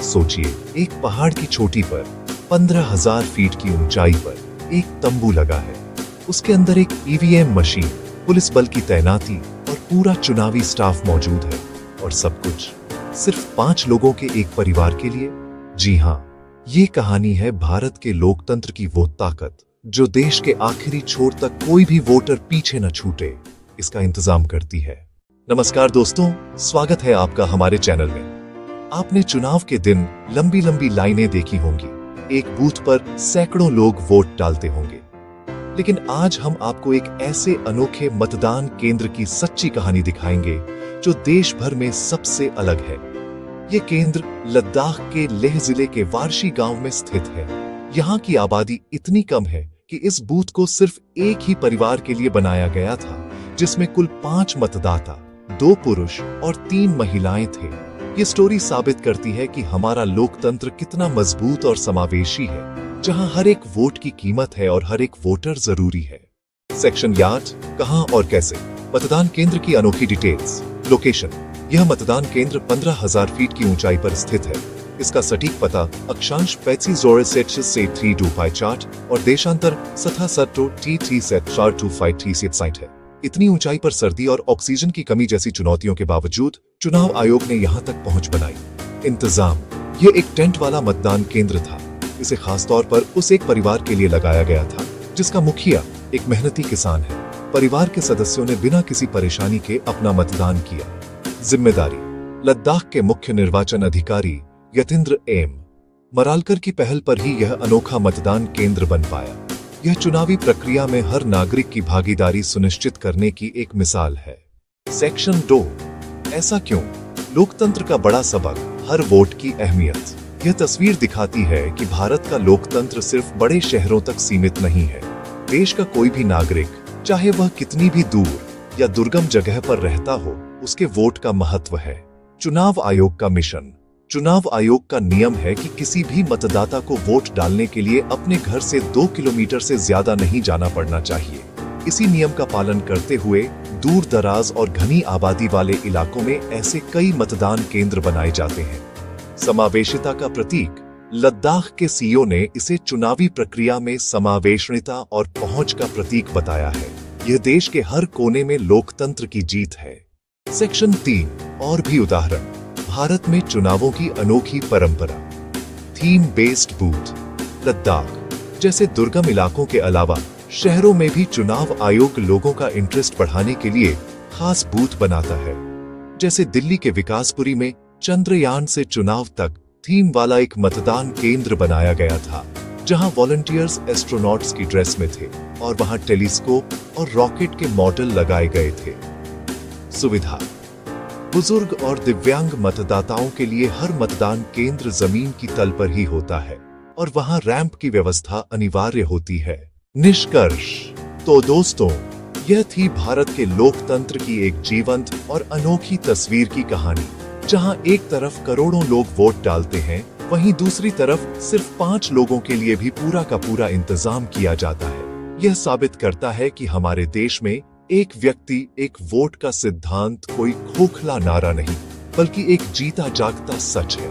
सोचिए, एक पहाड़ की चोटी पर 15,000 फीट की ऊंचाई पर एक तंबू लगा है। उसके अंदर एक ईवीएम मशीन, पुलिस बल की तैनाती और पूरा चुनावी स्टाफ मौजूद है। और सब कुछ सिर्फ 5 लोगों के एक परिवार के लिए। जी हाँ, ये कहानी है भारत के लोकतंत्र की वो ताकत जो देश के आखिरी छोर तक कोई भी वोटर पीछे न छूटे, इसका इंतजाम करती है। नमस्कार दोस्तों, स्वागत है आपका हमारे चैनल में। आपने चुनाव के दिन लंबी लंबी लाइनें देखी होंगी, एक बूथ पर सैकड़ों लोग वोट डालते होंगे। लेकिन आज हम आपको एक ऐसे अनोखे मतदान केंद्र की सच्ची कहानी दिखाएंगे जो देश भर में सबसे अलग है। ये केंद्र लद्दाख के लेह जिले के वारशी गांव में स्थित है। यहाँ की आबादी इतनी कम है कि इस बूथ को सिर्फ एक ही परिवार के लिए बनाया गया था, जिसमें कुल 5 मतदाता, 2 पुरुष और 3 महिलाएं थे। ये स्टोरी साबित करती है कि हमारा लोकतंत्र कितना मजबूत और समावेशी है, जहां हर एक वोट की कीमत है और हर एक वोटर जरूरी है। सेक्शन 8, कहां और कैसे। मतदान केंद्र की अनोखी डिटेल्स। लोकेशन, यह मतदान केंद्र 15,000 फीट की ऊंचाई पर स्थित है। इसका सटीक पता अक्षांश 35 से 325 और देशांतर सतह सट्टो T3 से 425 साइट है। इतनी ऊंचाई पर सर्दी और ऑक्सीजन की कमी जैसी चुनौतियों के बावजूद चुनाव आयोग ने यहां तक पहुंच बनाई। इंतजाम, ये एक टेंट वाला मतदान केंद्र था। इसे खास तौर पर उस एक परिवार के लिए लगाया गया था जिसका मुखिया एक मेहनती किसान है। परिवार के सदस्यों ने बिना किसी परेशानी के अपना मतदान किया। जिम्मेदारी, लद्दाख के मुख्य निर्वाचन अधिकारी यतीन्द्र एम मरालकर की पहल पर ही यह अनोखा मतदान केंद्र बन पाया। यह चुनावी प्रक्रिया में हर नागरिक की भागीदारी सुनिश्चित करने की एक मिसाल है। सेक्शन 2, ऐसा क्यों। लोकतंत्र का बड़ा सबक, हर वोट की अहमियत। यह तस्वीर दिखाती है कि भारत का लोकतंत्र सिर्फ बड़े शहरों तक सीमित नहीं है। देश का कोई भी नागरिक, चाहे वह कितनी भी दूर या दुर्गम जगह पर रहता हो, उसके वोट का महत्व है। चुनाव आयोग का मिशन। चुनाव आयोग का नियम है कि किसी भी मतदाता को वोट डालने के लिए अपने घर से 2 किलोमीटर से ज्यादा नहीं जाना पड़ना चाहिए। इसी नियम का पालन करते हुए दूर दराज और घनी आबादी वाले इलाकों में ऐसे कई मतदान केंद्र बनाए जाते हैं। समावेशिता का प्रतीक, लद्दाख के सीईओ ने इसे चुनावी प्रक्रिया में समावेशनीयता और पहुंच का प्रतीक बताया है। यह देश के हर कोने में लोकतंत्र की जीत है। सेक्शन 3, और भी उदाहरण। भारत में चुनावों की अनोखी परंपरा। Theme based booth. लद्दाख जैसे दुर्गम इलाकों के अलावा शहरों में भी चुनाव आयोग लोगों का इंटरेस्ट बढ़ाने के लिए खास बूथ बनाता है। जैसे दिल्ली के विकासपुरी में चंद्रयान से चुनाव तक थीम वाला एक मतदान केंद्र बनाया गया था, जहां वॉलंटियर्स एस्ट्रोनॉट्स की ड्रेस में थे और वहां टेलीस्कोप और रॉकेट के मॉडल लगाए गए थे। सुविधा, बुजुर्ग और दिव्यांग मतदाताओं के लिए हर मतदान केंद्र जमीन की तल पर ही होता है और वहां रैंप की व्यवस्था अनिवार्य होती है। निष्कर्ष, तो दोस्तों, यह थी भारत के लोकतंत्र की एक जीवंत और अनोखी तस्वीर की कहानी, जहां एक तरफ करोड़ों लोग वोट डालते हैं, वहीं दूसरी तरफ सिर्फ 5 लोगों के लिए भी पूरा का पूरा इंतजाम किया जाता है। यह साबित करता है कि हमारे देश में एक व्यक्ति एक वोट का सिद्धांत कोई खोखला नारा नहीं, बल्कि एक जीता जागता सच है।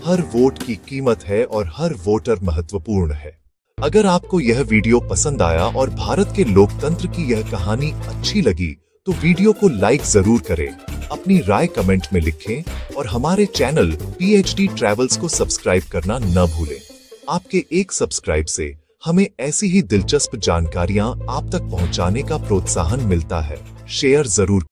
हर वोट की कीमत है और हर वोटर महत्वपूर्ण है। अगर आपको यह वीडियो पसंद आया और भारत के लोकतंत्र की यह कहानी अच्छी लगी, तो वीडियो को लाइक जरूर करें, अपनी राय कमेंट में लिखें और हमारे चैनल PhD ट्रैवल्स को सब्सक्राइब करना न भूलें। आपके एक सब्सक्राइब से हमें ऐसी ही दिलचस्प जानकारियां आप तक पहुंचाने का प्रोत्साहन मिलता है। शेयर जरूर